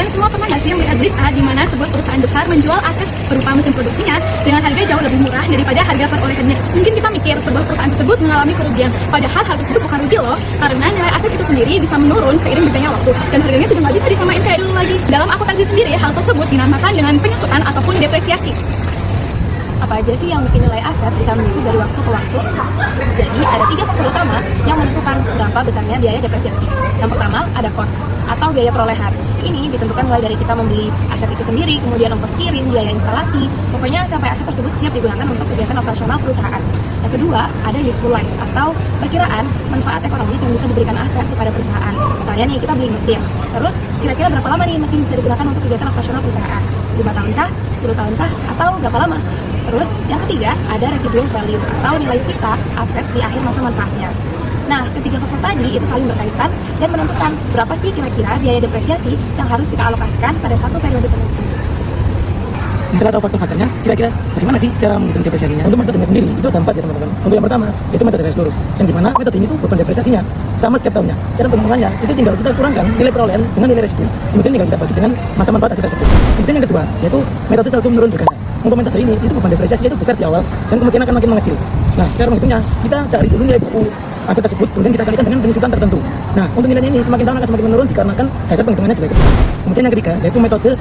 Kalian semua pernah nggak sih melihat berita di mana sebuah perusahaan besar menjual aset berupa mesin produksinya dengan harga jauh lebih murah daripada harga perolehannya? Mungkin kita mikir sebuah perusahaan tersebut mengalami kerugian, padahal hal tersebut bukan rugi loh, karena nilai aset itu sendiri bisa menurun seiring berjalannya waktu dan harganya sudah nggak bisa disamain kayak dulu lagi. Dalam akuntansi sendiri, hal tersebut dinamakan dengan penyusutan ataupun depresiasi. Apa aja sih yang bikin nilai aset bisa menyusut dari waktu ke waktu? Jadi ada 3 faktor utama yang menentukan berapa besarnya biaya depresiasi. Yang pertama ada cost atau biaya perolehan. Ini ditentukan mulai dari kita membeli aset itu sendiri, kemudian ongkos kirim, biaya instalasi, pokoknya sampai aset tersebut siap digunakan untuk kegiatan operasional perusahaan. Yang kedua ada useful life atau perkiraan manfaat ekonomis yang bisa diberikan aset kepada perusahaan. Misalnya nih kita beli mesin, terus kira-kira berapa lama nih mesin bisa digunakan untuk kegiatan operasional perusahaan? 5 tahun kah? 10 tahun kah? Atau berapa lama? Terus yang ketiga ada residual value atau nilai sisa aset di akhir masa manfaatnya. Nah, ketiga faktor tadi itu saling berkaitan dan menentukan berapa sih kira-kira biaya depresiasi yang harus kita alokasikan pada satu periode tertentu. Setelah tahu faktor-faktornya, kira-kira bagaimana sih cara menghitung depresiasinya? Untuk metodenya sendiri, itu ada 4 ya teman-teman. Untuk yang pertama, itu metode garis lurus. Yang dimana metode ini tuh beban depresiasinya sama setiap tahunnya. Cara penghitungannya, itu tinggal kita kurangkan nilai perolehan dengan nilai residu. Kemudian tinggal kita bagi dengan masa manfaat aset tersebut. Kemudian yang kedua, yaitu metode saldo menurun berganda. Untuk metode ini, itu beban depresiasinya itu besar di awal dan kemudian akan makin mengecil. Nah, cara menghitungnya, kita cari dulu nilai buku aset tersebut, kemudian kita kalikan dengan penyusutan tertentu. Nah, untuk nilainya ini semakin tahun akan semakin menurun dikarenakan hasil penghitungannya juga kecil. Kemudian yang ketiga, yaitu metode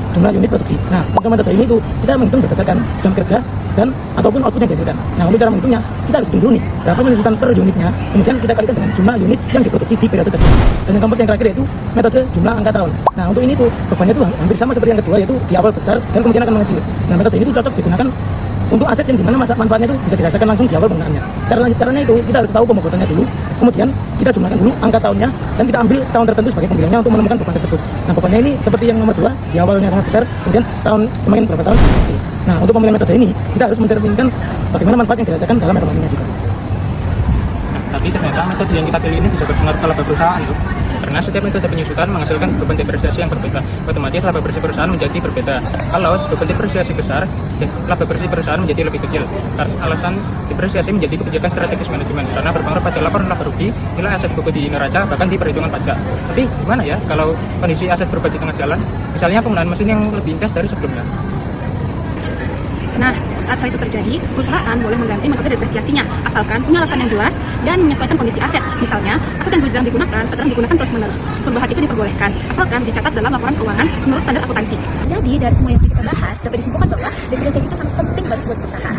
jumlah unit produksi. Nah, untuk metode ini itu kita menghitung berdasarkan jam kerja dan ataupun output yang dihasilkan. Nah, untuk cara menghitungnya, kita harus hitung dulu nih berapa penyusutan per unitnya, kemudian kita kalikan dengan jumlah unit yang diproduksi di periode tersebut. Dan yang keempat yang terakhir yaitu metode jumlah angka tahun. Nah, untuk ini tuh bebannya tuh hampir sama seperti yang kedua, yaitu di awal besar dan kemudian akan mengecil. Nah, metode ini tuh cocok digunakan untuk aset yang dimana masa manfaatnya itu bisa dirasakan langsung di awal penggunaannya. Caranya itu kita harus tahu pembobotannya dulu, kemudian kita jumlahkan dulu angka tahunnya dan kita ambil tahun tertentu sebagai pembilangnya untuk menemukan beban tersebut. Nah, bebannya ini seperti yang nomor 2, di awalnya sangat besar, kemudian tahun semakin berapa tahun kecil. Nah, untuk pemilihan metode ini kita harus mencerminkan bagaimana manfaat yang dirasakan dalam ekonominya juga. Nah, tapi ternyata metode yang kita pilih ini bisa berpengaruh ke laba perusahaan loh. Karena setiap metode penyusutan menghasilkan beban depresiasi yang berbeda. Otomatis laba bersih perusahaan menjadi berbeda. Kalau beban depresiasi besar, laba bersih perusahaan menjadi lebih kecil. Karena alasan depresiasi menjadi kebijakan strategis manajemen karena berpengaruh pada laporan laba rugi, nilai aset buku di neraca, bahkan di perhitungan pajak. Tapi gimana ya kalau kondisi aset berubah di tengah jalan? Misalnya penggunaan mesin yang lebih intens dari sebelumnya. Nah, saat hal itu terjadi, perusahaan boleh mengganti metode depresiasinya, asalkan punya alasan yang jelas dan menyesuaikan kondisi aset. Misalnya, aset yang jarang digunakan, sekarang digunakan terus-menerus. Perubahan itu diperbolehkan, asalkan dicatat dalam laporan keuangan menurut standar akuntansi. Jadi, dari semua yang kita bahas, dapat disimpulkan bahwa depresiasi itu sangat penting bagi buat perusahaan.